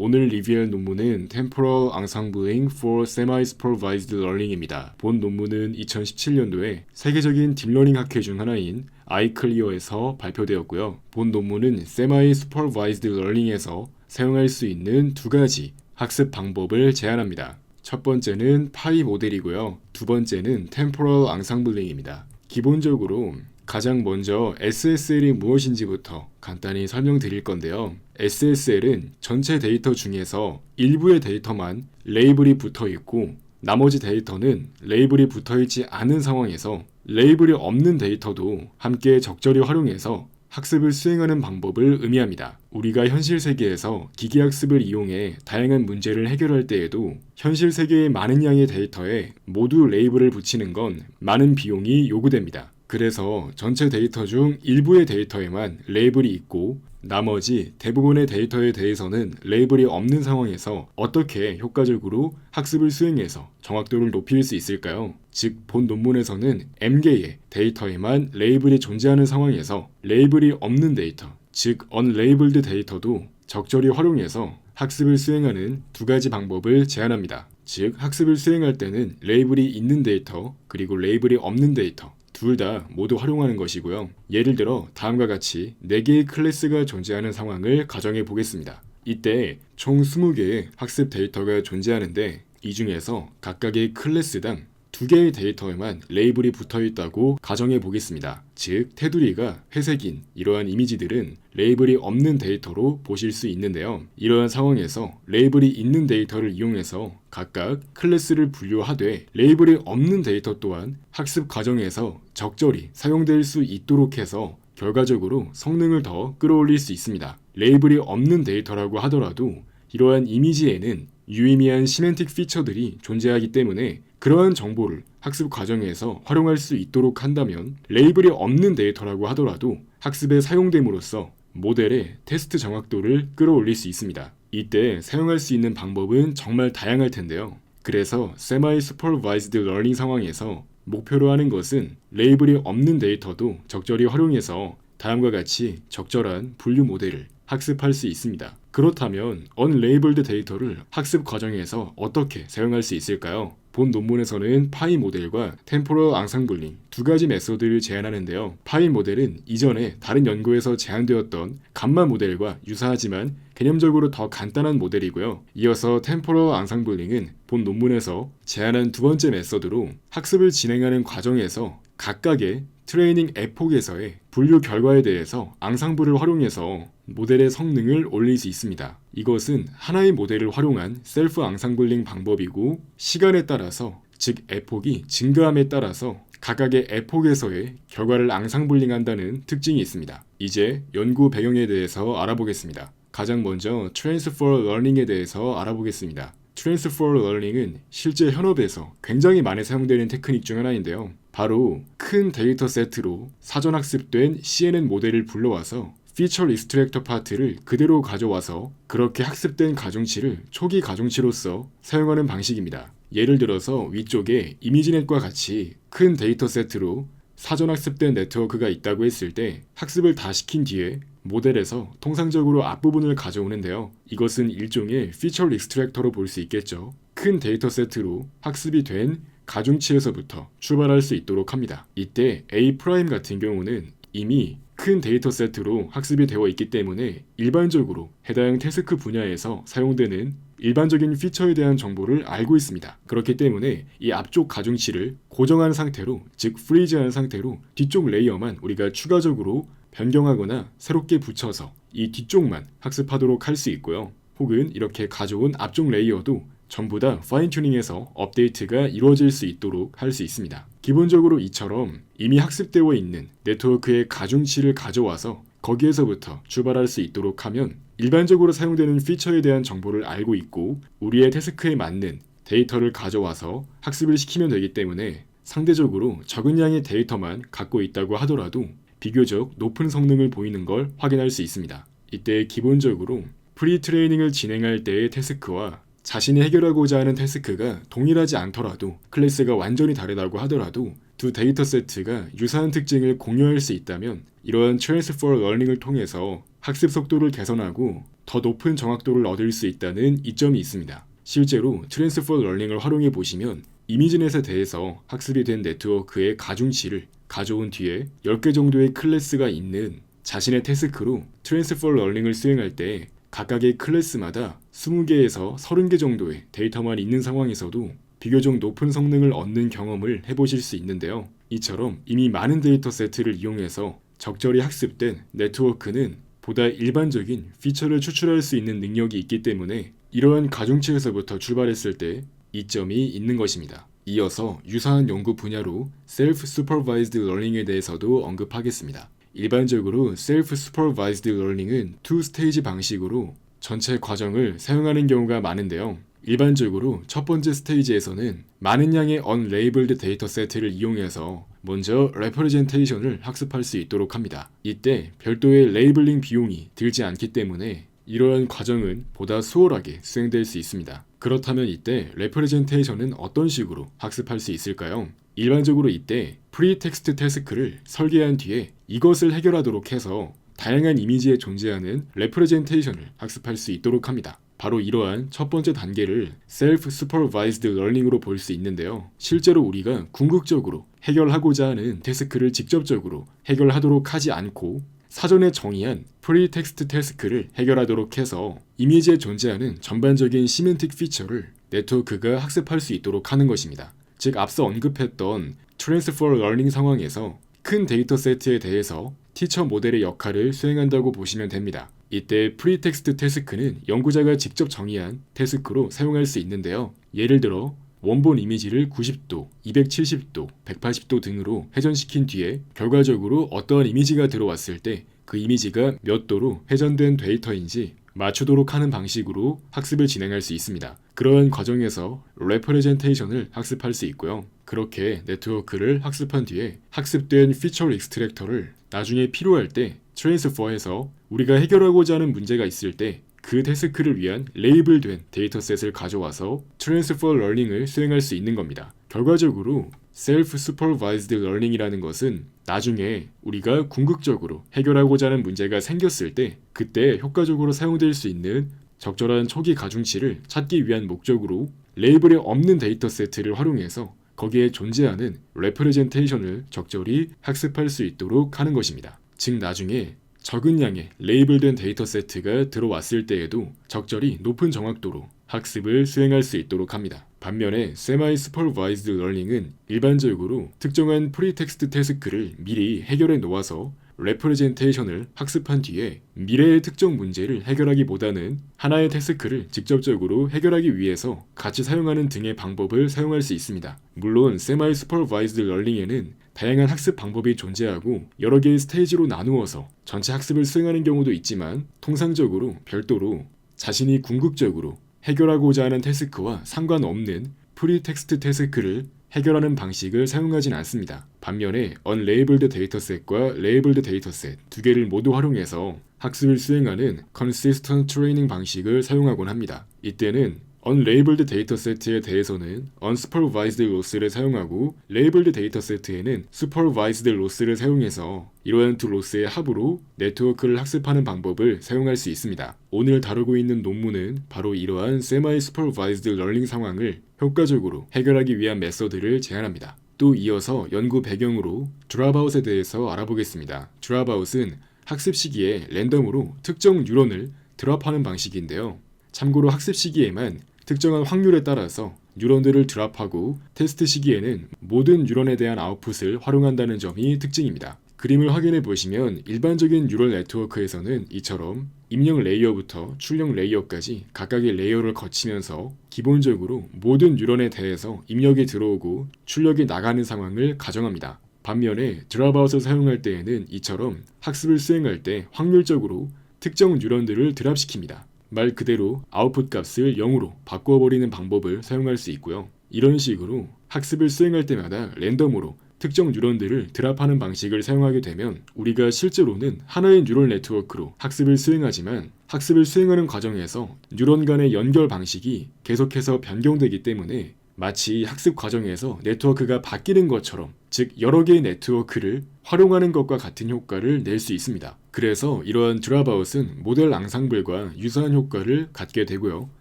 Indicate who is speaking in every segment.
Speaker 1: 오늘 리뷰할 논문은 Temporal Ensembling for Semi-Supervised Learning입니다. 본 논문은 2017년도에 세계적인 딥러닝 학회 중 하나인 아이클리어에서 발표되었고요. 본 논문은 Semi-Supervised Learning에서 사용할 수 있는 두 가지 학습 방법을 제안합니다. 첫 번째는 파이 모델이고요. 두 번째는 Temporal Ensembling입니다. 기본적으로 가장 먼저 SSL이 무엇인지부터 간단히 설명드릴 건데요. SSL은 전체 데이터 중에서 일부의 데이터만 레이블이 붙어 있고 나머지 데이터는 레이블이 붙어 있지 않은 상황에서 레이블이 없는 데이터도 함께 적절히 활용해서 학습을 수행하는 방법을 의미합니다. 우리가 현실 세계에서 기계학습을 이용해 다양한 문제를 해결할 때에도 현실 세계의 많은 양의 데이터에 모두 레이블을 붙이는 건 많은 비용이 요구됩니다. 그래서 전체 데이터 중 일부의 데이터에만 레이블이 있고 나머지 대부분의 데이터에 대해서는 레이블이 없는 상황에서 어떻게 효과적으로 학습을 수행해서 정확도를 높일 수 있을까요? 즉, 본 논문에서는 M개의 데이터에만 레이블이 존재하는 상황에서 레이블이 없는 데이터, 즉 unlabeled 데이터도 적절히 활용해서 학습을 수행하는 두 가지 방법을 제안합니다. 즉, 학습을 수행할 때는 레이블이 있는 데이터 그리고 레이블이 없는 데이터 둘 다 모두 활용하는 것이고요. 예를 들어 다음과 같이 4개의 클래스가 존재하는 상황을 가정해 보겠습니다. 이때 총 20개의 학습 데이터가 존재하는데 이 중에서 각각의 클래스당 2개의 데이터에만 레이블이 붙어 있다고 가정해 보겠습니다. 즉, 테두리가 회색인 이러한 이미지들은 레이블이 없는 데이터로 보실 수 있는데요. 이러한 상황에서 레이블이 있는 데이터를 이용해서 각각 클래스를 분류하되 레이블이 없는 데이터 또한 학습 과정에서 적절히 사용될 수 있도록 해서 결과적으로 성능을 더 끌어올릴 수 있습니다. 레이블이 없는 데이터라고 하더라도 이러한 이미지에는 유의미한 시멘틱 피처들이 존재하기 때문에 그러한 정보를 학습 과정에서 활용할 수 있도록 한다면 레이블이 없는 데이터라고 하더라도 학습에 사용됨으로써 모델의 테스트 정확도를 끌어올릴 수 있습니다. 이때 사용할 수 있는 방법은 정말 다양할 텐데요. 그래서 Semi-Supervised Learning 상황에서 목표로 하는 것은 레이블이 없는 데이터도 적절히 활용해서 다음과 같이 적절한 분류 모델을 학습할 수 있습니다. 그렇다면 unlabeled 데이터를 학습 과정에서 어떻게 사용할 수 있을까요? 본 논문에서는 파이 모델과 템포럴 앙상블링 두 가지 메소드를 제안하는데요. 파이 모델은 이전에 다른 연구에서 제안되었던 감마 모델과 유사하지만 개념적으로 더 간단한 모델이고요. 이어서 템포럴 앙상블링은 본 논문에서 제안한 두 번째 메소드로 학습을 진행하는 과정에서 각각의 트레이닝 에폭에서의 분류 결과에 대해서 앙상블을 활용해서 모델의 성능을 올릴 수 있습니다. 이것은 하나의 모델을 활용한 셀프 앙상블링 방법이고 시간에 따라서 즉 에폭이 증가함에 따라서 각각의 에폭에서의 결과를 앙상블링한다는 특징이 있습니다. 이제 연구 배경에 대해서 알아보겠습니다. 가장 먼저 Transfer Learning에 대해서 알아보겠습니다. Transfer Learning은 실제 현업에서 굉장히 많이 사용되는 테크닉 중 하나인데요. 바로 큰 데이터 세트로 사전 학습된 CNN 모델을 불러와서 피처 리스트렉터 파트를 그대로 가져와서 그렇게 학습된 가중치를 초기 가중치로서 사용하는 방식입니다. 예를 들어서 위쪽에 이미지넷과 같이 큰 데이터 세트로 사전 학습된 네트워크가 있다고 했을 때 학습을 다 시킨 뒤에 모델에서 통상적으로 앞부분을 가져오는데요. 이것은 일종의 피처 리스트렉터로 볼 수 있겠죠. 큰 데이터 세트로 학습이 된 가중치에서부터 출발할 수 있도록 합니다. 이때 A' 같은 경우는 이미 큰 데이터 세트로 학습이 되어 있기 때문에 일반적으로 해당 태스크 분야에서 사용되는 일반적인 피처에 대한 정보를 알고 있습니다. 그렇기 때문에 이 앞쪽 가중치를 고정한 상태로, 즉 프리즈한 상태로 뒤쪽 레이어만 우리가 추가적으로 변경하거나 새롭게 붙여서 이 뒤쪽만 학습하도록 할 수 있고요. 혹은 이렇게 가져온 앞쪽 레이어도 전부 다 파인 튜닝해서 업데이트가 이루어질 수 있도록 할 수 있습니다. 기본적으로 이처럼 이미 학습되어 있는 네트워크의 가중치를 가져와서 거기에서부터 출발할 수 있도록 하면 일반적으로 사용되는 피처에 대한 정보를 알고 있고 우리의 태스크에 맞는 데이터를 가져와서 학습을 시키면 되기 때문에 상대적으로 적은 양의 데이터만 갖고 있다고 하더라도 비교적 높은 성능을 보이는 걸 확인할 수 있습니다. 이때 기본적으로 프리트레이닝을 진행할 때의 태스크와 자신이 해결하고자 하는 태스크가 동일하지 않더라도 클래스가 완전히 다르다고 하더라도 두 데이터 세트가 유사한 특징을 공유할 수 있다면 이러한 트랜스퍼 러닝을 통해서 학습 속도를 개선하고 더 높은 정확도를 얻을 수 있다는 이점이 있습니다. 실제로 트랜스퍼 러닝을 활용해 보시면 이미지넷에 대해서 학습이 된 네트워크의 가중치를 가져온 뒤에 10개 정도의 클래스가 있는 자신의 태스크로 트랜스퍼 러닝을 수행할 때 각각의 클래스마다 20개에서 30개 정도의 데이터만 있는 상황에서도 비교적 높은 성능을 얻는 경험을 해보실 수 있는데요. 이처럼 이미 많은 데이터 세트를 이용해서 적절히 학습된 네트워크는 보다 일반적인 피처를 추출할 수 있는 능력이 있기 때문에 이러한 가중치에서부터 출발했을 때 이점이 있는 것입니다. 이어서 유사한 연구 분야로 Self-Supervised Learning에 대해서도 언급하겠습니다. 일반적으로 Self-Supervised Learning은 2스테이지 방식으로 전체 과정을 사용하는 경우가 많은데요. 일반적으로 첫 번째 스테이지에서는 많은 양의 unlabeled 데이터 세트를 이용해서 먼저 representation을 학습할 수 있도록 합니다. 이때 별도의 레이블링 비용이 들지 않기 때문에 이러한 과정은 보다 수월하게 수행될 수 있습니다. 그렇다면 이때 representation은 어떤 식으로 학습할 수 있을까요? 일반적으로 이때 프리텍스트 태스크를 설계한 뒤에 이것을 해결하도록 해서 다양한 이미지에 존재하는 representation을 학습할 수 있도록 합니다. 바로 이러한 첫 번째 단계를 Self-Supervised Learning으로 볼 수 있는데요. 실제로 우리가 궁극적으로 해결하고자 하는 태스크를 직접적으로 해결하도록 하지 않고 사전에 정의한 프리텍스트 태스크를 해결하도록 해서 이미지에 존재하는 전반적인 시멘틱 피처를 네트워크가 학습할 수 있도록 하는 것입니다. 즉 앞서 언급했던 트랜스퍼 러닝 상황에서 큰 데이터 세트에 대해서 티처 모델의 역할을 수행한다고 보시면 됩니다. 이때 프리텍스트 태스크는 연구자가 직접 정의한 태스크로 사용할 수 있는데요. 예를 들어 원본 이미지를 90도, 270도, 180도 등으로 회전시킨 뒤에 결과적으로 어떠한 이미지가 들어왔을 때 그 이미지가 몇 도로 회전된 데이터인지 맞추도록 하는 방식으로 학습을 진행할 수 있습니다. 그러한 과정에서 레프레젠테이션을 학습할 수 있고요. 그렇게 네트워크를 학습한 뒤에 학습된 피처 익스트랙터를 나중에 필요할 때 트랜스퍼해서 우리가 해결하고자 하는 문제가 있을 때 그 태스크를 위한 레이블된 데이터셋을 가져와서 트랜스퍼 러닝을 수행할 수 있는 겁니다. 결과적으로 Self-Supervised Learning이라는 것은 나중에 우리가 궁극적으로 해결하고자 하는 문제가 생겼을 때 그때 효과적으로 사용될 수 있는 적절한 초기 가중치를 찾기 위한 목적으로 레이블에 없는 데이터 세트를 활용해서 거기에 존재하는 레프레젠테이션을 적절히 학습할 수 있도록 하는 것입니다. 즉 나중에 적은 양의 레이블된 데이터 세트가 들어왔을 때에도 적절히 높은 정확도로 학습을 수행할 수 있도록 합니다. 반면에 Semi-Supervised Learning은 일반적으로 특정한 프리텍스트 태스크를 미리 해결해 놓아서 레프레젠테이션을 학습한 뒤에 미래의 특정 문제를 해결하기보다는 하나의 태스크를 직접적으로 해결하기 위해서 같이 사용하는 등의 방법을 사용할 수 있습니다. 물론 Semi-Supervised Learning에는 다양한 학습 방법이 존재하고 여러 개의 스테이지로 나누어서 전체 학습을 수행하는 경우도 있지만 통상적으로 별도로 자신이 궁극적으로 해결하고자 하는 태스크와 상관없는 프리텍스트 태스크를 해결하는 방식을 사용하진 않습니다. 반면에 unlabeled 데이터셋과 labeled 데이터셋 두 개를 모두 활용해서 학습을 수행하는 consistent training 방식을 사용하곤 합니다. 이때는 unlabeled 데이터셋에 대해서는 unsupervised loss를 사용하고 labeled 데이터셋에는 supervised loss를 사용해서 이러한 두 로스의 합으로 네트워크를 학습하는 방법을 사용할 수 있습니다. 오늘 다루고 있는 논문은 바로 이러한 semi-supervised learning 상황을 효과적으로 해결하기 위한 메서드를 제안합니다. 또 이어서 연구 배경으로 드랍아웃에 대해서 알아보겠습니다. 드랍아웃은 학습 시기에 랜덤으로 특정 뉴런을 드랍하는 방식인데요. 참고로 학습 시기에만 특정한 확률에 따라서 뉴런들을 드랍하고 테스트 시기에는 모든 뉴런에 대한 아웃풋을 활용한다는 점이 특징입니다. 그림을 확인해 보시면 일반적인 뉴럴 네트워크에서는 이처럼 입력 레이어부터 출력 레이어까지 각각의 레이어를 거치면서 기본적으로 모든 뉴런에 대해서 입력이 들어오고 출력이 나가는 상황을 가정합니다. 반면에 드랍아웃을 사용할 때에는 이처럼 학습을 수행할 때 확률적으로 특정 뉴런들을 드랍시킵니다. 말 그대로 아웃풋 값을 0으로 바꿔버리는 방법을 사용할 수 있고요. 이런 식으로 학습을 수행할 때마다 랜덤으로 특정 뉴런들을 드랍하는 방식을 사용하게 되면 우리가 실제로는 하나의 뉴럴 네트워크로 학습을 수행하지만 학습을 수행하는 과정에서 뉴런 간의 연결 방식이 계속해서 변경되기 때문에 마치 학습 과정에서 네트워크가 바뀌는 것처럼, 즉 여러 개의 네트워크를 활용하는 것과 같은 효과를 낼 수 있습니다. 그래서 이러한 드랍아웃은 모델 앙상블과 유사한 효과를 갖게 되고요.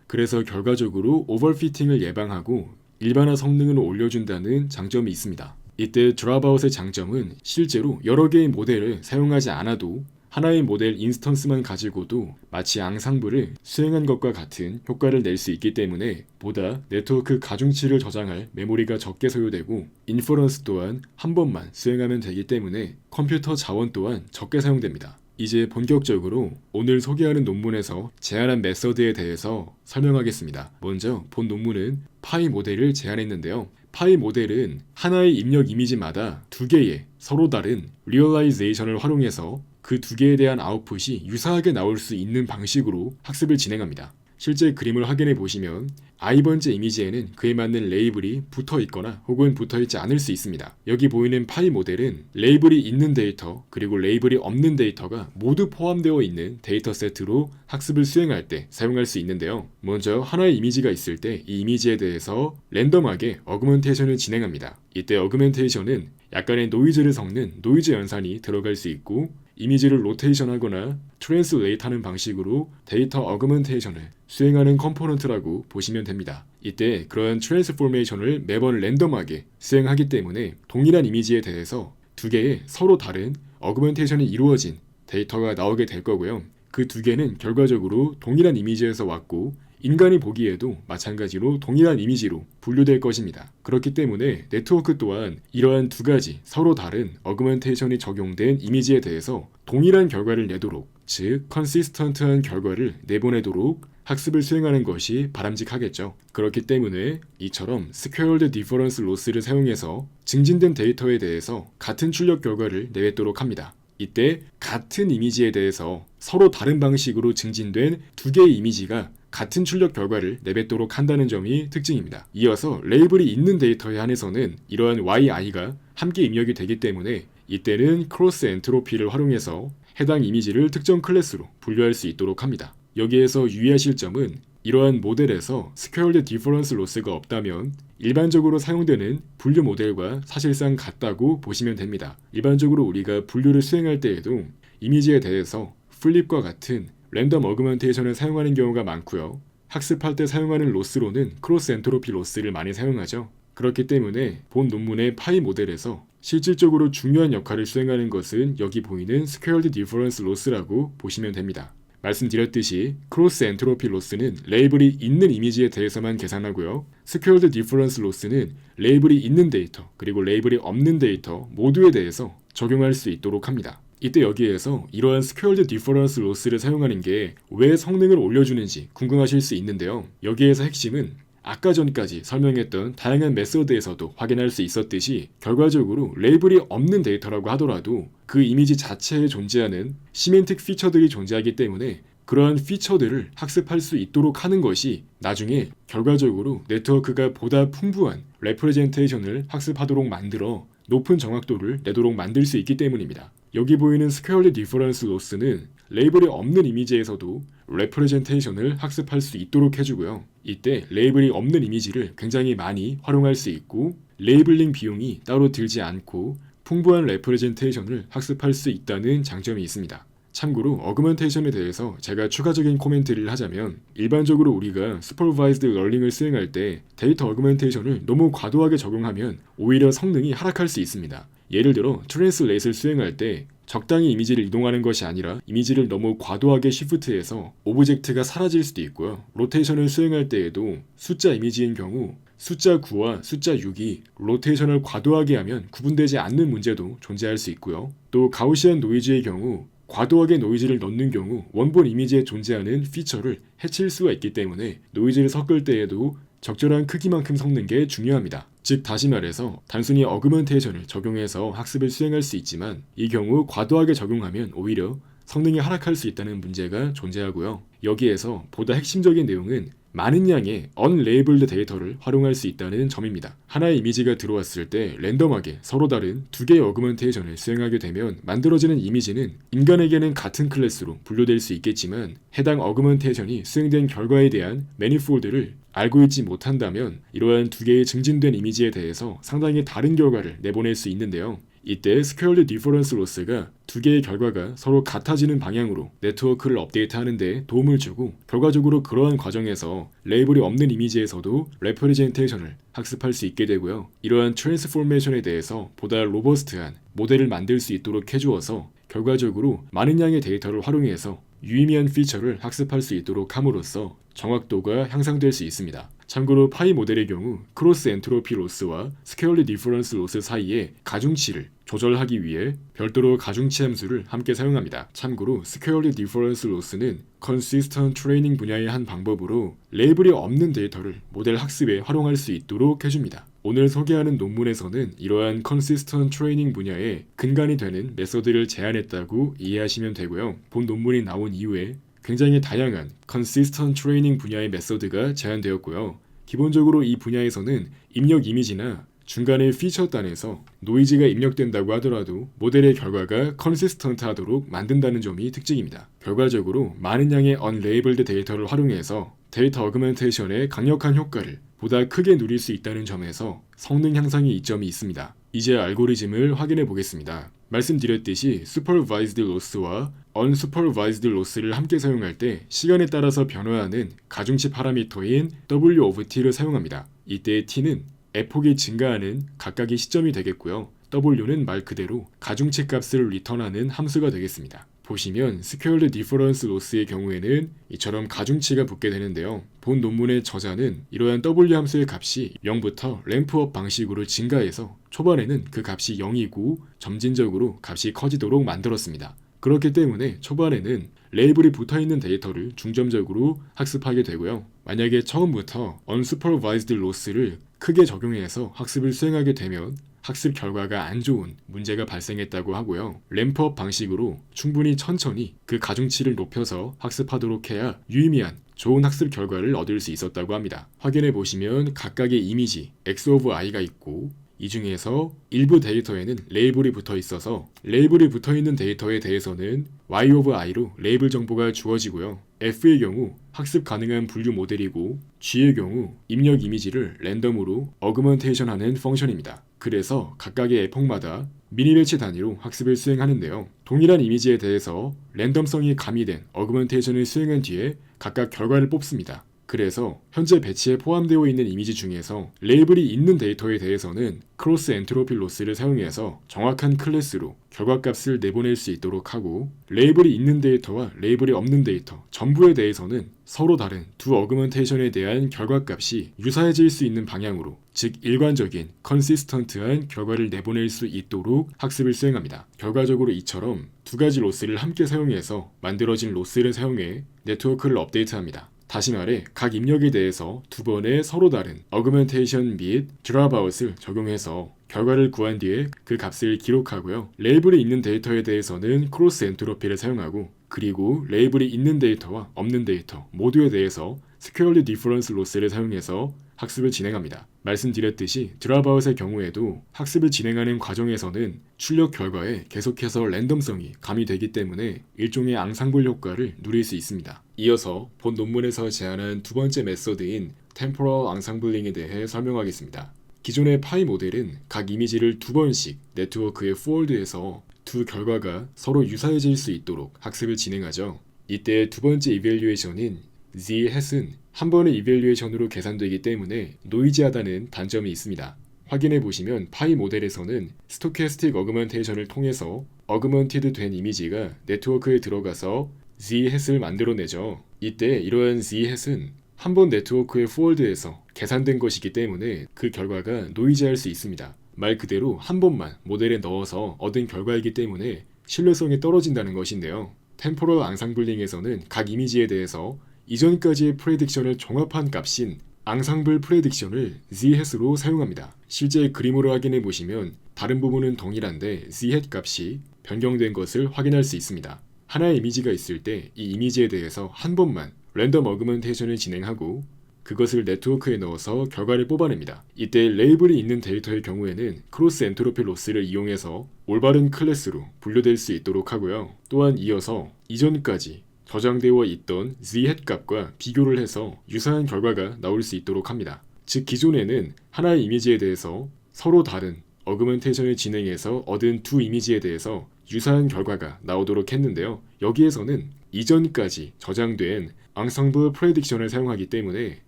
Speaker 1: 그래서 결과적으로 오버피팅을 예방하고 일반화 성능을 올려준다는 장점이 있습니다. 이때 드랍아웃의 장점은 실제로 여러 개의 모델을 사용하지 않아도 하나의 모델 인스턴스만 가지고도 마치 앙상블을 수행한 것과 같은 효과를 낼 수 있기 때문에 보다 네트워크 가중치를 저장할 메모리가 적게 소요되고 인퍼런스 또한 한 번만 수행하면 되기 때문에 컴퓨터 자원 또한 적게 사용됩니다. 이제 본격적으로 오늘 소개하는 논문에서 제안한 메서드에 대해서 설명하겠습니다. 먼저 본 논문은 파이 모델을 제안했는데요. 파이 모델은 하나의 입력 이미지마다 두 개의 서로 다른 리얼라이제이션을 활용해서 그 두 개에 대한 아웃풋이 유사하게 나올 수 있는 방식으로 학습을 진행합니다. 실제 그림을 확인해 보시면 i번째 이미지에는 그에 맞는 레이블이 붙어 있거나 혹은 붙어 있지 않을 수 있습니다. 여기 보이는 파이 모델은 레이블이 있는 데이터 그리고 레이블이 없는 데이터가 모두 포함되어 있는 데이터 세트로 학습을 수행할 때 사용할 수 있는데요. 먼저 하나의 이미지가 있을 때 이 이미지에 대해서 랜덤하게 어그먼테이션을 진행합니다. 이때 어그먼테이션은 약간의 노이즈를 섞는 노이즈 연산이 들어갈 수 있고 이미지를 로테이션하거나 트랜슬레이트하는 방식으로 데이터 어그먼테이션을 수행하는 컴포넌트라고 보시면 됩니다. 이때 그러한 트랜스포메이션을 매번 랜덤하게 수행하기 때문에 동일한 이미지에 대해서 두 개의 서로 다른 어그먼테이션이 이루어진 데이터가 나오게 될 거고요. 그 두 개는 결과적으로 동일한 이미지에서 왔고 인간이 보기에도 마찬가지로 동일한 이미지로 분류될 것입니다. 그렇기 때문에 네트워크 또한 이러한 두 가지 서로 다른 어그먼테이션이 적용된 이미지에 대해서 동일한 결과를 내도록, 즉 컨시스턴트한 결과를 내보내도록 학습을 수행하는 것이 바람직하겠죠. 그렇기 때문에 이처럼 스퀘어드 디퍼런스 로스를 사용해서 증진된 데이터에 대해서 같은 출력 결과를 내뱉도록 합니다. 이때 같은 이미지에 대해서 서로 다른 방식으로 증진된 두 개의 이미지가 같은 출력 결과를 내뱉도록 한다는 점이 특징입니다. 이어서 레이블이 있는 데이터에 한해서는 이러한 yi가 함께 입력이 되기 때문에 이때는 크로스 엔트로피를 활용해서 해당 이미지를 특정 클래스로 분류할 수 있도록 합니다. 여기에서 유의하실 점은 이러한 모델에서 스퀘어드 디퍼런스 로스가 없다면 일반적으로 사용되는 분류 모델과 사실상 같다고 보시면 됩니다. 일반적으로 우리가 분류를 수행할 때에도 이미지에 대해서 플립과 같은 랜덤 어그먼테이션을 사용하는 경우가 많고요. 학습할 때 사용하는 로스로는 크로스 엔트로피 로스를 많이 사용하죠. 그렇기 때문에 본 논문의 파이 모델에서 실질적으로 중요한 역할을 수행하는 것은 여기 보이는 스퀘어드 디퍼런스 로스라고 보시면 됩니다. 말씀드렸듯이 크로스 엔트로피 로스는 레이블이 있는 이미지에 대해서만 계산하고요. 스퀘어드 디퍼런스 로스는 레이블이 있는 데이터 그리고 레이블이 없는 데이터 모두에 대해서 적용할 수 있도록 합니다. 이때 여기에서 이러한 스퀘어드 디퍼런스 로스를 사용하는 게 왜 성능을 올려주는지 궁금하실 수 있는데요. 여기에서 핵심은 아까 전까지 설명했던 다양한 메서드에서도 확인할 수 있었듯이 결과적으로 레이블이 없는 데이터라고 하더라도 그 이미지 자체에 존재하는 시멘틱 피처들이 존재하기 때문에 그러한 피처들을 학습할 수 있도록 하는 것이 나중에 결과적으로 네트워크가 보다 풍부한 레프레젠테이션을 학습하도록 만들어 높은 정확도를 내도록 만들 수 있기 때문입니다. 여기 보이는 스퀘어드 디퍼런스 로스는 레이블이 없는 이미지에서도 레프레젠테이션을 학습할 수 있도록 해주고요. 이때 레이블이 없는 이미지를 굉장히 많이 활용할 수 있고 레이블링 비용이 따로 들지 않고 풍부한 레프레젠테이션을 학습할 수 있다는 장점이 있습니다. 참고로 어그먼테이션에 대해서 제가 추가적인 코멘트를 하자면 일반적으로 우리가 슈퍼바이즈드 러닝을 수행할 때 데이터 어그먼테이션을 너무 과도하게 적용하면 오히려 성능이 하락할 수 있습니다. 예를 들어 트랜슬레이트를 수행할 때 적당히 이미지를 이동하는 것이 아니라 이미지를 너무 과도하게 시프트해서 오브젝트가 사라질 수도 있고요. 로테이션을 수행할 때에도 숫자 이미지인 경우 숫자 9와 숫자 6이 로테이션을 과도하게 하면 구분되지 않는 문제도 존재할 수 있고요. 또 가우시안 노이즈의 경우 과도하게 노이즈를 넣는 경우 원본 이미지에 존재하는 피처를 해칠 수가 있기 때문에 노이즈를 섞을 때에도 적절한 크기만큼 섞는 게 중요합니다. 즉 다시 말해서 단순히 어그먼테이션을 적용해서 학습을 수행할 수 있지만 이 경우 과도하게 적용하면 오히려 성능이 하락할 수 있다는 문제가 존재하고요. 여기에서 보다 핵심적인 내용은 많은 양의 unlabeled 데이터를 활용할 수 있다는 점입니다. 하나의 이미지가 들어왔을 때 랜덤하게 서로 다른 두 개의 어그먼테이션을 수행하게 되면 만들어지는 이미지는 인간에게는 같은 클래스로 분류될 수 있겠지만 해당 어그먼테이션이 수행된 결과에 대한 매니폴드를 알고 있지 못한다면 이러한 두 개의 증진된 이미지에 대해서 상당히 다른 결과를 내보낼 수 있는데요. 이때 스퀘어드 디퍼런스 로스가 두 개의 결과가 서로 같아지는 방향으로 네트워크를 업데이트하는 데 도움을 주고 결과적으로 그러한 과정에서 레이블이 없는 이미지에서도 레프레젠테이션을 학습할 수 있게 되고요. 이러한 트랜스포메이션에 대해서 보다 로버스트한 모델을 만들 수 있도록 해주어서 결과적으로 많은 양의 데이터를 활용해서 유의미한 피처를 학습할 수 있도록 함으로써 정확도가 향상될 수 있습니다. 참고로 파이 모델의 경우 크로스 엔트로피 로스와 스퀘어드 디퍼런스 로스 사이의 가중치를 조절하기 위해 별도로 가중치 함수를 함께 사용합니다. 참고로 스퀘어드 디퍼런스 로스는 컨시스턴트 트레이닝 분야의 한 방법으로 레이블이 없는 데이터를 모델 학습에 활용할 수 있도록 해줍니다. 오늘 소개하는 논문에서는 이러한 컨시스턴트 트레이닝 분야의 근간이 되는 메소드를 제안했다고 이해하시면 되고요. 본 논문이 나온 이후에 굉장히 다양한 컨시스턴트 트레이닝 분야의 메소드가 제안되었고요. 기본적으로 이 분야에서는 입력 이미지나 중간에 피처단에서 노이즈가 입력된다고 하더라도 모델의 결과가 컨시스턴트 하도록 만든다는 점이 특징입니다. 결과적으로 많은 양의 unlabeled 데이터를 활용해서 데이터 어그멘테이션의 강력한 효과를 보다 크게 누릴 수 있다는 점에서 성능 향상의 이점이 있습니다. 이제 알고리즘을 확인해 보겠습니다. 말씀드렸듯이 supervised loss와 unsupervised loss를 함께 사용할 때 시간에 따라서 변화하는 가중치 파라미터인 W of t를 사용합니다. 이때 t는 F폭이 증가하는 각각의 시점이 되겠고요. W는 말 그대로 가중치 값을 리턴하는 함수가 되겠습니다. 보시면 스퀘어드 디퍼런스 로스의 경우에는 이처럼 가중치가 붙게 되는데요. 본 논문의 저자는 이러한 W 함수의 값이 0부터 램프업 방식으로 증가해서 초반에는 그 값이 0이고 점진적으로 값이 커지도록 만들었습니다. 그렇기 때문에 초반에는 레이블이 붙어있는 데이터를 중점적으로 학습하게 되고요. 만약에 처음부터 unsupervised loss를 크게 적용해서 학습을 수행하게 되면 학습 결과가 안 좋은 문제가 발생했다고 하고요. 램프업 방식으로 충분히 천천히 그 가중치를 높여서 학습하도록 해야 유의미한 좋은 학습 결과를 얻을 수 있었다고 합니다. 확인해 보시면 각각의 이미지 X of i가 있고 이 중에서 일부 데이터에는 레이블이 붙어 있어서 레이블이 붙어 있는 데이터에 대해서는 Y of i로 레이블 정보가 주어지고요. F의 경우 학습 가능한 분류 모델이고 G의 경우 입력 이미지를 랜덤으로 어그먼테이션하는 펑션입니다. 그래서 각각의 에폭마다 미니배치 단위로 학습을 수행하는데요. 동일한 이미지에 대해서 랜덤성이 가미된 어그먼테이션을 수행한 뒤에 각각 결과를 뽑습니다. 그래서 현재 배치에 포함되어 있는 이미지 중에서 레이블이 있는 데이터에 대해서는 크로스 엔트로피 로스를 사용해서 정확한 클래스로 결과값을 내보낼 수 있도록 하고 레이블이 있는 데이터와 레이블이 없는 데이터 전부에 대해서는 서로 다른 두 어그먼테이션에 대한 결과값이 유사해질 수 있는 방향으로 즉 일관적인 컨시스턴트한 결과를 내보낼 수 있도록 학습을 수행합니다. 결과적으로 이처럼 두 가지 로스를 함께 사용해서 만들어진 로스를 사용해 네트워크를 업데이트합니다. 다시 말해 각 입력에 대해서 두 번의 서로 다른 어그멘테이션 및 드랍아웃을 적용해서 결과를 구한 뒤에 그 값을 기록하고요. 레이블이 있는 데이터에 대해서는 크로스 엔트로피를 사용하고 그리고 레이블이 있는 데이터와 없는 데이터 모두에 대해서 스퀘어드 디퍼런스 로스를 사용해서 학습을 진행합니다. 말씀드렸듯이 드랍아웃의 경우에도 학습을 진행하는 과정에서는 출력 결과에 계속해서 랜덤성이 가미되기 때문에 일종의 앙상블 효과를 누릴 수 있습니다. 이어서 본 논문에서 제안한 두 번째 메소드인 템포럴 앙상블링에 대해 설명하겠습니다. 기존의 파이 모델은 각 이미지를 두 번씩 네트워크에 포월드해서 두 결과가 서로 유사해질 수 있도록 학습을 진행하죠. 이때 두 번째 이밸류에이션인 z-hat은 한 번의 이밸류에이션으로 계산되기 때문에 노이지하다는 단점이 있습니다. 확인해 보시면 파이 모델에서는 스토캐스틱 어그먼테이션을 통해서 어그먼티드 된 이미지가 네트워크에 들어가서 z-hat을 만들어내죠. 이때 이러한 z-hat은 한 번 네트워크에 포월드해서 계산된 것이기 때문에 그 결과가 노이즈할 수 있습니다. 말 그대로 한 번만 모델에 넣어서 얻은 결과이기 때문에 신뢰성이 떨어진다는 것인데요. 템포럴 앙상블링에서는 각 이미지에 대해서 이전까지의 프레딕션을 종합한 값인 앙상블 프레딕션을 z-hat으로 사용합니다. 실제 그림으로 확인해 보시면 다른 부분은 동일한데 z-hat 값이 변경된 것을 확인할 수 있습니다. 하나의 이미지가 있을 때 이 이미지에 대해서 한 번만 랜덤 어그먼테이션을 진행하고 그것을 네트워크에 넣어서 결과를 뽑아냅니다. 이때 레이블이 있는 데이터의 경우에는 크로스 엔트로피 로스를 이용해서 올바른 클래스로 분류될 수 있도록 하고요. 또한 이어서 이전까지 저장되어 있던 z 값과 비교를 해서 유사한 결과가 나올 수 있도록 합니다. 즉 기존에는 하나의 이미지에 대해서 서로 다른 어그멘테이션을 진행해서 얻은 두 이미지에 대해서 유사한 결과가 나오도록 했는데요. 여기에서는 이전까지 저장된 앙상블 프레딕션을 사용하기 때문에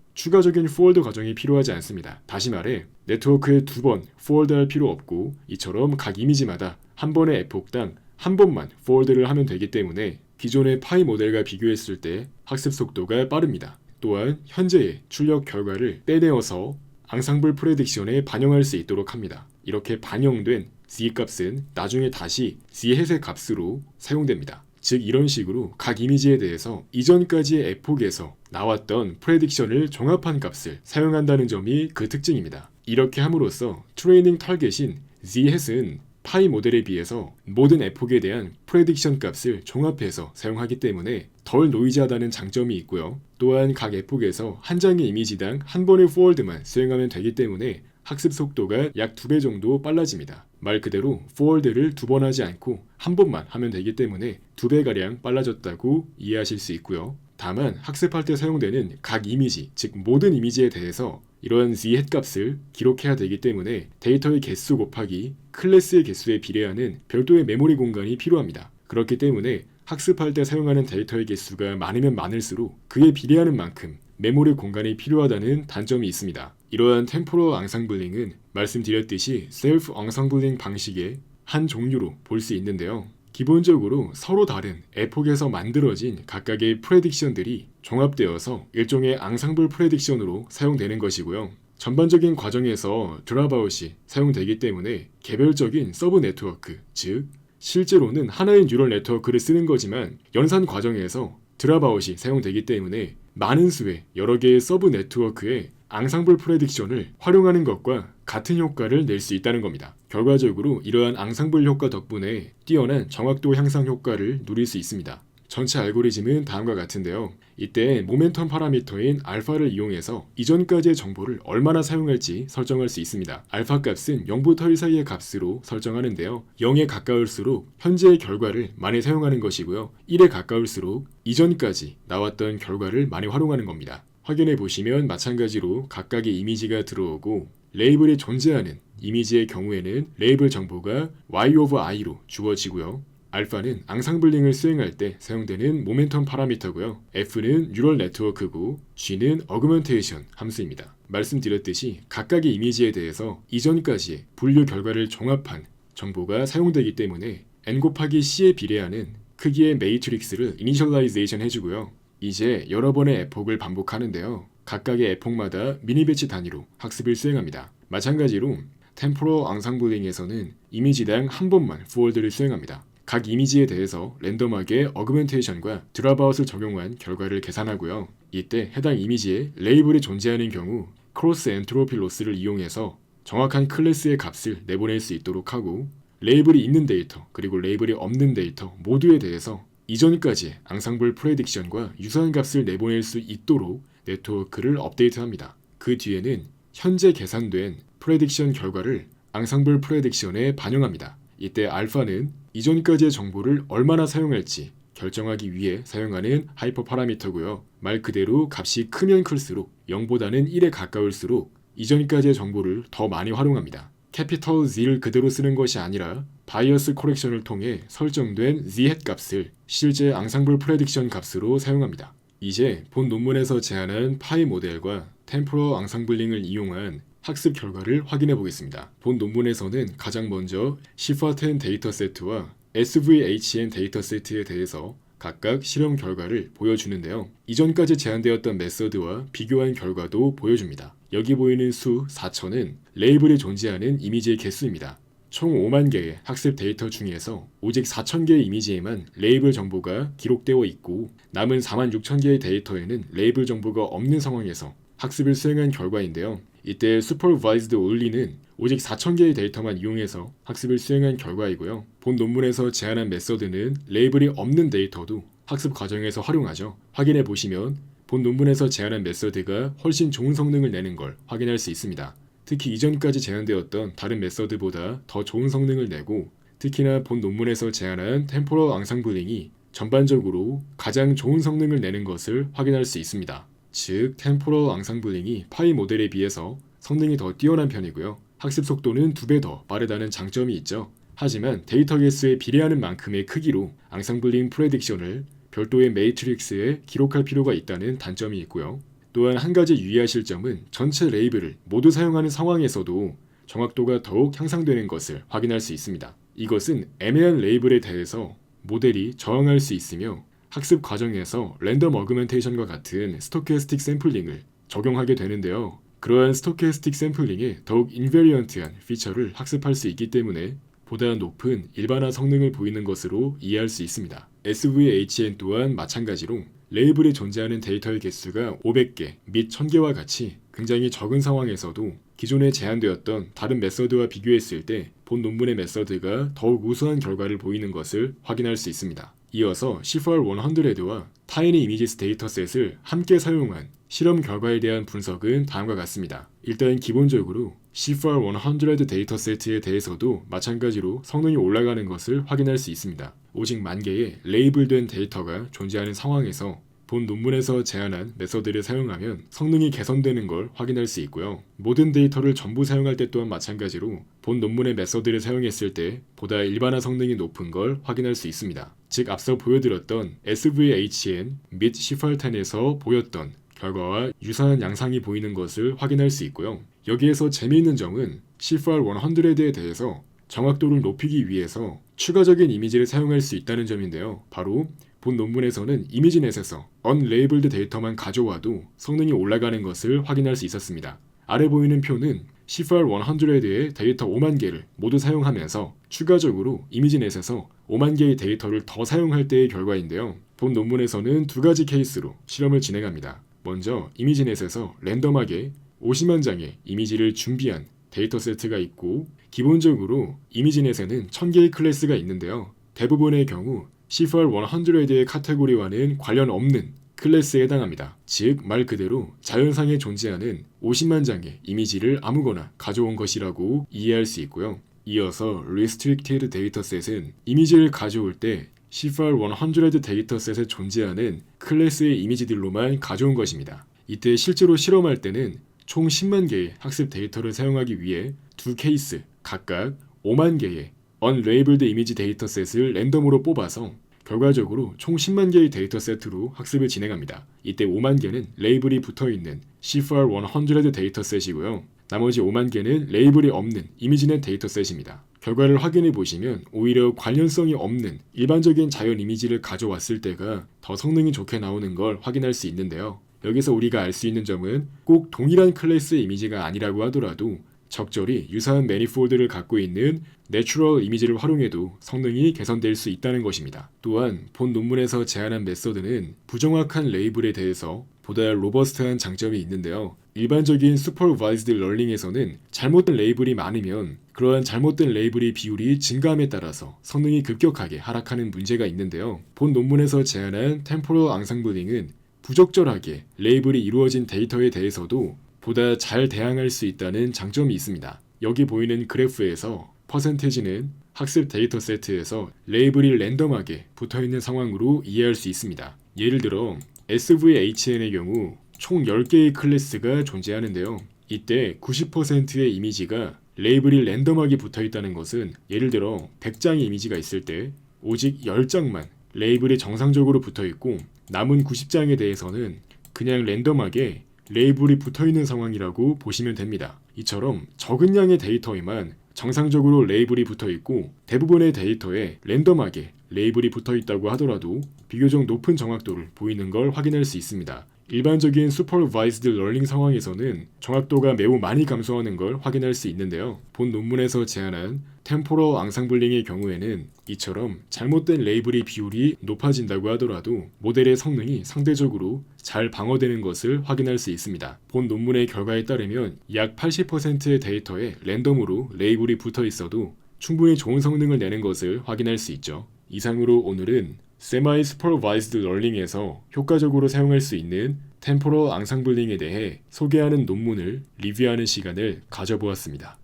Speaker 1: 추가적인 포월드 과정이 필요하지 않습니다. 다시 말해 네트워크에 두 번 포월드할 필요 없고 이처럼 각 이미지마다 한 번의 에폭당 한 번만 포월드를 하면 되기 때문에 기존의 파이 모델과 비교했을 때 학습 속도가 빠릅니다. 또한 현재의 출력 결과를 떼내어서 앙상블 프레딕션에 반영할 수 있도록 합니다. 이렇게 반영된 Z값은 나중에 다시 Z햇의 값으로 사용됩니다. 즉 이런 식으로 각 이미지에 대해서 이전까지의 에폭에서 나왔던 프레딕션을 종합한 값을 사용한다는 점이 그 특징입니다. 이렇게 함으로써 트레이닝 타겟인 Z햇은 파이 모델에 비해서 모든 에폭에 대한 프레딕션 값을 종합해서 사용하기 때문에 덜 노이즈하다는 장점이 있고요. 또한 각 에폭에서 한 장의 이미지당 한 번의 포월드만 수행하면 되기 때문에 학습 속도가 약 2배 정도 빨라집니다. 말 그대로 포월드를 2번 하지 않고 한 번만 하면 되기 때문에 2배가량 빨라졌다고 이해하실 수 있고요. 다만 학습할 때 사용되는 각 이미지, 즉 모든 이미지에 대해서 이러한 z 값을 기록해야 되기 때문에 데이터의 개수 곱하기 클래스의 개수에 비례하는 별도의 메모리 공간이 필요합니다. 그렇기 때문에 학습할 때 사용하는 데이터의 개수가 많으면 많을수록 그에 비례하는 만큼 메모리 공간이 필요하다는 단점이 있습니다. 이러한 템포럴 앙상블링은 말씀드렸듯이 셀프 앙상블링 방식의 한 종류로 볼 수 있는데요. 기본적으로 서로 다른 에폭에서 만들어진 각각의 프레딕션들이 종합되어서 일종의 앙상블 프레딕션으로 사용되는 것이고요. 전반적인 과정에서 드랍아웃이 사용되기 때문에 개별적인 서브 네트워크, 즉 실제로는 하나의 뉴럴 네트워크를 쓰는 거지만 연산 과정에서 드랍아웃이 사용되기 때문에 많은 수의 여러 개의 서브 네트워크에 앙상블 프레딕션을 활용하는 것과 같은 효과를 낼 수 있다는 겁니다. 결과적으로 이러한 앙상블 효과 덕분에 뛰어난 정확도 향상 효과를 누릴 수 있습니다. 전체 알고리즘은 다음과 같은데요. 이때 모멘텀 파라미터인 알파를 이용해서 이전까지의 정보를 얼마나 사용할지 설정할 수 있습니다. 알파 값은 0부터 1 사이의 값으로 설정하는데요. 0에 가까울수록 현재의 결과를 많이 사용하는 것이고요. 1에 가까울수록 이전까지 나왔던 결과를 많이 활용하는 겁니다. 확인해 보시면 마찬가지로 각각의 이미지가 들어오고 레이블이 존재하는 이미지의 경우에는 레이블 정보가 y over i로 주어지고요. 알파는 앙상블링을 수행할 때 사용되는 모멘텀 파라미터고요. F는 뉴럴 네트워크고 G는 어그먼테이션 함수입니다. 말씀드렸듯이 각각의 이미지에 대해서 이전까지의 분류 결과를 종합한 정보가 사용되기 때문에 n 곱하기 c에 비례하는 크기의 매트릭스를 이니셜라이제이션 해주고요. 이제 여러 번의 에폭을 반복하는데요. 각각의 에폭마다 미니 배치 단위로 학습을 수행합니다. 마찬가지로 템포럴 앙상블링에서는 이미지당 한 번만 포월드를 수행합니다. 각 이미지에 대해서 랜덤하게 어그멘테이션과 드랍아웃을 적용한 결과를 계산하고요. 이때 해당 이미지에 레이블이 존재하는 경우 크로스 엔트로피 로스를 이용해서 정확한 클래스의 값을 내보낼 수 있도록 하고 레이블이 있는 데이터 그리고 레이블이 없는 데이터 모두에 대해서 이전까지의 앙상블 프레딕션과 유사한 값을 내보낼 수 있도록 네트워크를 업데이트합니다. 그 뒤에는 현재 계산된 프레딕션 결과를 앙상블 프레딕션에 반영합니다. 이때 알파는 이전까지의 정보를 얼마나 사용할지 결정하기 위해 사용하는 하이퍼 파라미터고요. 말 그대로 값이 크면 클수록 0보다는 1에 가까울수록 이전까지의 정보를 더 많이 활용합니다. 캐피털 Z를 그대로 쓰는 것이 아니라 바이어스 코렉션을 통해 설정된 Z 값을 실제 앙상블 프레딕션 값으로 사용합니다. 이제 본 논문에서 제안한 파이 모델과 템포럴 앙상블링을 이용한 학습 결과를 확인해 보겠습니다. 본 논문에서는 가장 먼저 시파10 데이터세트와 SVHN 데이터세트에 대해서 각각 실험 결과를 보여주는데요. 이전까지 제안되었던 메서드와 비교한 결과도 보여줍니다. 여기 보이는 수 4000은 레이블이 존재하는 이미지의 개수입니다. 총 5만 개의 학습 데이터 중에서 오직 4000개의 이미지에만 레이블 정보가 기록되어 있고 남은 46,000개의 데이터에는 레이블 정보가 없는 상황에서 학습을 수행한 결과인데요. 이때 슈퍼바이즈드 only는 오직 4000개의 데이터만 이용해서 학습을 수행한 결과이고요. 본 논문에서 제안한 메서드는 레이블이 없는 데이터도 학습 과정에서 활용하죠. 확인해 보시면 본 논문에서 제안한 메서드가 훨씬 좋은 성능을 내는 걸 확인할 수 있습니다. 특히 이전까지 제안되었던 다른 메서드보다 더 좋은 성능을 내고 특히나 본 논문에서 제안한 템포럴 앙상블링이 전반적으로 가장 좋은 성능을 내는 것을 확인할 수 있습니다. 즉, 템포럴 앙상블링이 파이 모델에 비해서 성능이 더 뛰어난 편이고요. 학습 속도는 2배 더 빠르다는 장점이 있죠. 하지만 데이터 개수에 비례하는 만큼의 크기로 앙상블링 프레딕션을 별도의 매트릭스에 기록할 필요가 있다는 단점이 있고요. 또한 한 가지 유의하실 점은 전체 레이블을 모두 사용하는 상황에서도 정확도가 더욱 향상되는 것을 확인할 수 있습니다. 이것은 애매한 레이블에 대해서 모델이 저항할 수 있으며 학습 과정에서 랜덤 어그멘테이션과 같은 스토캐스틱 샘플링을 적용하게 되는데요. 그러한 스토캐스틱 샘플링에 더욱 인베리언트한 피처를 학습할 수 있기 때문에 보다 높은 일반화 성능을 보이는 것으로 이해할 수 있습니다. SVHN 또한 마찬가지로 레이블에 존재하는 데이터의 개수가 500개 및 1000개와 같이 굉장히 적은 상황에서도 기존에 제한되었던 다른 메서드와 비교했을 때 본 논문의 메서드가 더욱 우수한 결과를 보이는 것을 확인할 수 있습니다. 이어서 CFR100와 타이니 이미지스 데이터셋을 함께 사용한 실험 결과에 대한 분석은 다음과 같습니다. 일단 기본적으로 CFR100 데이터세트에 대해서도 마찬가지로 성능이 올라가는 것을 확인할 수 있습니다. 오직 10,000개의 레이블된 데이터가 존재하는 상황에서 본 논문에서 제안한 메서드를 사용하면 성능이 개선되는 걸 확인할 수 있고요. 모든 데이터를 전부 사용할 때 또한 마찬가지로 본 논문의 메서드를 사용했을 때 보다 일반화 성능이 높은 걸 확인할 수 있습니다. 즉 앞서 보여드렸던 SVHN 및 CFR10에서 보였던 결과와 유사한 양상이 보이는 것을 확인할 수 있고요. 여기에서 재미있는 점은 CFR100에 대해서 정확도를 높이기 위해서 추가적인 이미지를 사용할 수 있다는 점인데요. 바로 본 논문에서는 이미지넷에서 언레이블드 데이터만 가져와도 성능이 올라가는 것을 확인할 수 있었습니다. 아래 보이는 표는 CFR100의 데이터 5만 개를 모두 사용하면서 추가적으로 이미지넷에서 5만 개의 데이터를 더 사용할 때의 결과인데요. 본 논문에서는 두 가지 케이스로 실험을 진행합니다. 먼저 이미지넷에서 랜덤하게 50만 장의 이미지를 준비한 데이터 세트가 있고 기본적으로 이미지넷에는 1000개의 클래스가 있는데요. 대부분의 경우 CFR100의 카테고리와는 관련 없는 클래스에 해당합니다. 즉 말 그대로 자연상에 존재하는 50만 장의 이미지를 아무거나 가져온 것이라고 이해할 수 있고요. 이어서 Restricted 데이터셋은 이미지를 가져올 때 CFR100 데이터셋에 존재하는 클래스의 이미지들로만 가져온 것입니다. 이때 실제로 실험할 때는 총 10만 개의 학습 데이터를 사용하기 위해 두 케이스 각각 5만 개의 unlabeled 이미지 데이터셋을 랜덤으로 뽑아서 결과적으로 총 10만 개의 데이터셋으로 학습을 진행합니다. 이때 5만 개는 레이블이 붙어있는 CFR100 데이터셋이고요. 나머지 5만 개는 레이블이 없는 이미지넷 데이터셋입니다. 결과를 확인해 보시면 오히려 관련성이 없는 일반적인 자연 이미지를 가져왔을 때가 더 성능이 좋게 나오는 걸 확인할 수 있는데요. 여기서 우리가 알 수 있는 점은 꼭 동일한 클래스의 이미지가 아니라고 하더라도 적절히 유사한 매니폴드를 갖고 있는 내추럴 이미지를 활용해도 성능이 개선될 수 있다는 것입니다. 또한 본 논문에서 제안한 메서드는 부정확한 레이블에 대해서 보다 로버스트한 장점이 있는데요. 일반적인 슈퍼바이즈드 러닝에서는 잘못된 레이블이 많으면 그러한 잘못된 레이블의 비율이 증가함에 따라서 성능이 급격하게 하락하는 문제가 있는데요. 본 논문에서 제안한 템포럴 앙상블링은 부적절하게 레이블이 이루어진 데이터에 대해서도 보다 잘 대항할 수 있다는 장점이 있습니다. 여기 보이는 그래프에서 퍼센테지는 학습 데이터 세트에서 레이블이 랜덤하게 붙어있는 상황으로 이해할 수 있습니다. 예를 들어 SVHN의 경우 총 10개의 클래스가 존재하는데요. 이때 90%의 이미지가 레이블이 랜덤하게 붙어있다는 것은 예를 들어 100장의 이미지가 있을 때 오직 10장만 레이블이 정상적으로 붙어있고 남은 90장에 대해서는 그냥 랜덤하게 레이블이 붙어있는 상황이라고 보시면 됩니다. 이처럼 적은 양의 데이터에만 정상적으로 레이블이 붙어있고 대부분의 데이터에 랜덤하게 레이블이 붙어있다고 하더라도 비교적 높은 정확도를 보이는 걸 확인할 수 있습니다. 일반적인 슈퍼바이즈드 러닝 상황에서는 정확도가 매우 많이 감소하는 걸 확인할 수 있는데요. 본 논문에서 제안한 템포럴 앙상블링의 경우에는 이처럼 잘못된 레이블의 비율이 높아진다고 하더라도 모델의 성능이 상대적으로 잘 방어되는 것을 확인할 수 있습니다. 본 논문의 결과에 따르면 약 80%의 데이터에 랜덤으로 레이블이 붙어 있어도 충분히 좋은 성능을 내는 것을 확인할 수 있죠. 이상으로 오늘은 세마이 슈퍼바이즈드 러닝에서 효과적으로 사용할 수 있는 템포럴 앙상블링에 대해 소개하는 논문을 리뷰하는 시간을 가져보았습니다.